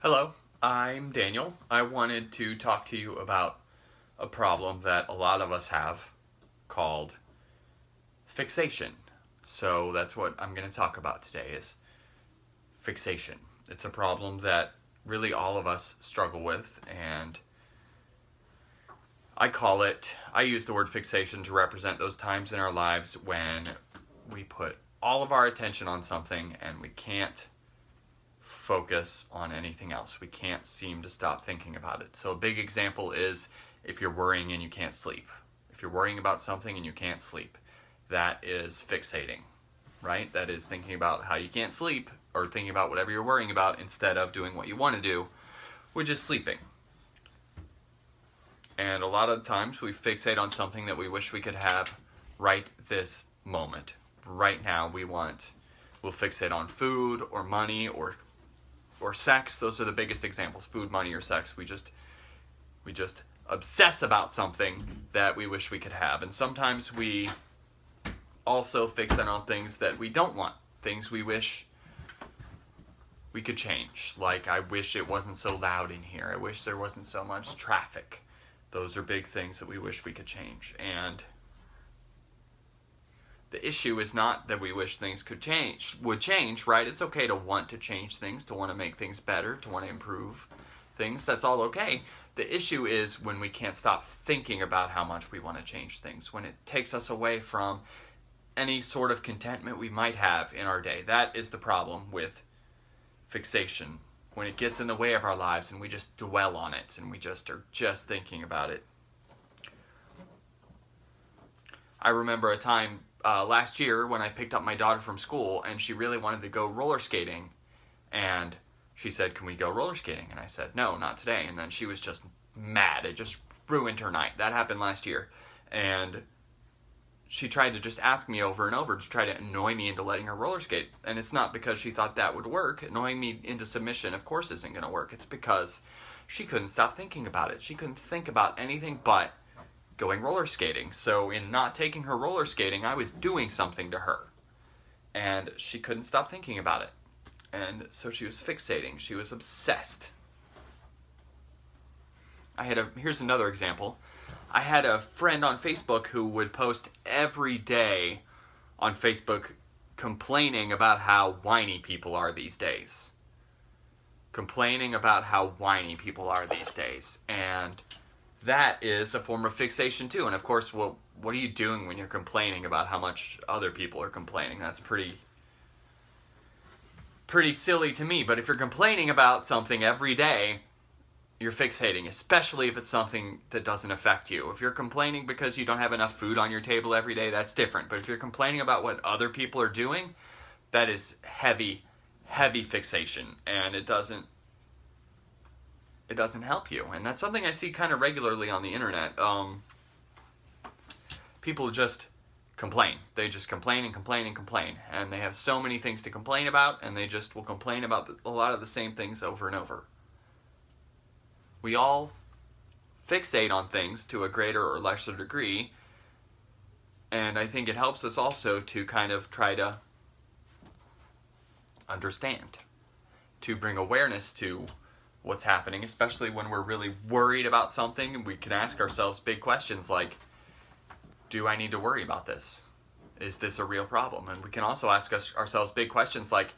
Hello, I'm Daniel. I wanted to talk to you about a problem that a lot of us have called fixation. So that's what I'm going to talk about today is fixation. It's a problem that really all of us struggle with, and I use the word fixation to represent those times in our lives when we put all of our attention on something and we can't focus on anything else. We can't seem to stop thinking about it. So a big example is if you're worrying and you can't sleep. If you're worrying about something and you can't sleep, that is fixating, right? That is thinking about how you can't sleep or thinking about whatever you're worrying about instead of doing what you want to do, which is sleeping. And a lot of times we fixate on something that we wish we could have right this moment. Right now we'll fixate on food or money or sex. Those are the biggest examples: food, money, or sex. We just obsess about something that we wish we could have. And sometimes we also fixate on things that we don't want, things we wish we could change. Like, I wish it wasn't so loud in here. I wish there wasn't so much traffic. Those are big things that we wish we could change. And the issue is not that we wish things would change, right? It's okay to want to change things, to want to make things better, to want to improve things. That's all okay. The issue is when we can't stop thinking about how much we want to change things, when it takes us away from any sort of contentment we might have in our day. That is the problem with fixation. When it gets in the way of our lives and we just dwell on it and we just are just thinking about it. I remember a time last year when I picked up my daughter from school and she really wanted to go roller skating, and she said, "Can we go roller skating?" And I said, "No, not today." And then she was just mad. It just ruined her night. That happened last year. And she tried to just ask me over and over to try to annoy me into letting her roller skate. And it's not because she thought that would work. Annoying me into submission, of course, isn't going to work. It's because she couldn't stop thinking about it. She couldn't think about anything but going roller skating. So in not taking her roller skating, I was doing something to her. And she couldn't stop thinking about it. And so she was fixating. She was obsessed. Here's another example. I had a friend on Facebook who would post every day on Facebook complaining about how whiny people are these days. Complaining about how whiny people are these days. And that is a form of fixation too. And of course, what are you doing when you're complaining about how much other people are complaining? That's pretty silly to me. But if you're complaining about something every day, you're fixating, especially if it's something that doesn't affect you. If you're complaining because you don't have enough food on your table every day, that's different. But if you're complaining about what other people are doing, that is heavy, heavy fixation. And it doesn't help you. And that's something I see kind of regularly on the internet. People just complain. They just complain and complain and complain. And they have so many things to complain about, and they just will complain about a lot of the same things over and over. We all fixate on things to a greater or lesser degree, and I think it helps us also to kind of try to understand, to bring awareness to what's happening, especially when we're really worried about something. And we can ask ourselves big questions like, do I need to worry about this? Is this a real problem? And we can also ask ourselves big questions like,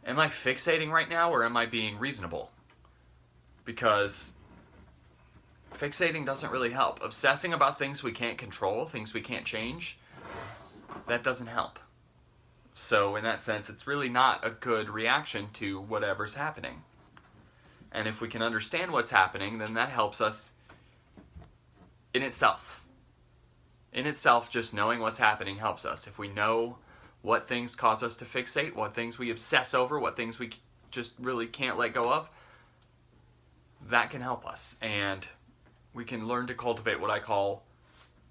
am I fixating right now, or am I being reasonable? Because fixating doesn't really help. Obsessing about things we can't control, things we can't change, that doesn't help. So in that sense, it's really not a good reaction to whatever's happening. And if we can understand what's happening, then that helps us in itself. In itself, just knowing what's happening helps us. If we know what things cause us to fixate, what things we obsess over, what things we just really can't let go of, that can help us. And we can learn to cultivate what I call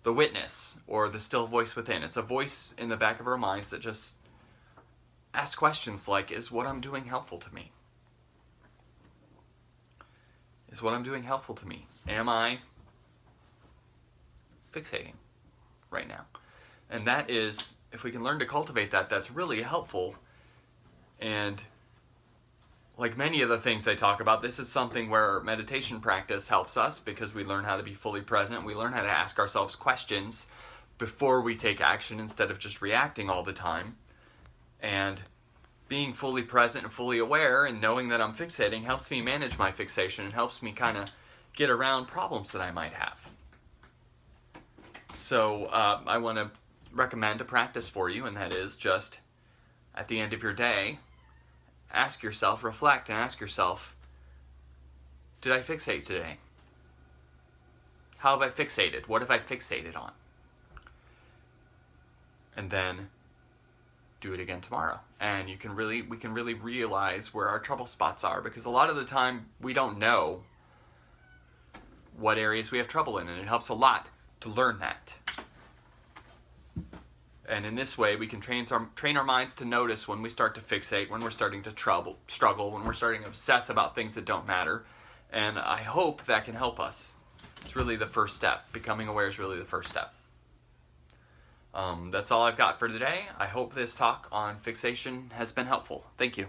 the witness, or the still voice within. It's a voice in the back of our minds that just asks questions like, is what I'm doing helpful to me? Is what I'm doing helpful to me? Am I fixating right now? And that is, if we can learn to cultivate that, that's really helpful. And like many of the things I talk about, this is something where meditation practice helps us because we learn how to be fully present. We learn how to ask ourselves questions before we take action instead of just reacting all the time. And being fully present and fully aware and knowing that I'm fixating helps me manage my fixation and helps me kind of get around problems that I might have. So I want to recommend a practice for you, and that is just at the end of your day, ask yourself, reflect and ask yourself, did I fixate today? How have I fixated? What have I fixated on? And then do it again tomorrow. And we can really realize where our trouble spots are, because a lot of the time we don't know what areas we have trouble in, and it helps a lot to learn that. And in this way, we can train our minds to notice when we start to fixate, when we're starting to struggle, when we're starting to obsess about things that don't matter. And I hope that can help us. It's really the first step. Becoming aware is really the first step. That's all I've got for today. I hope this talk on fixation has been helpful. Thank you.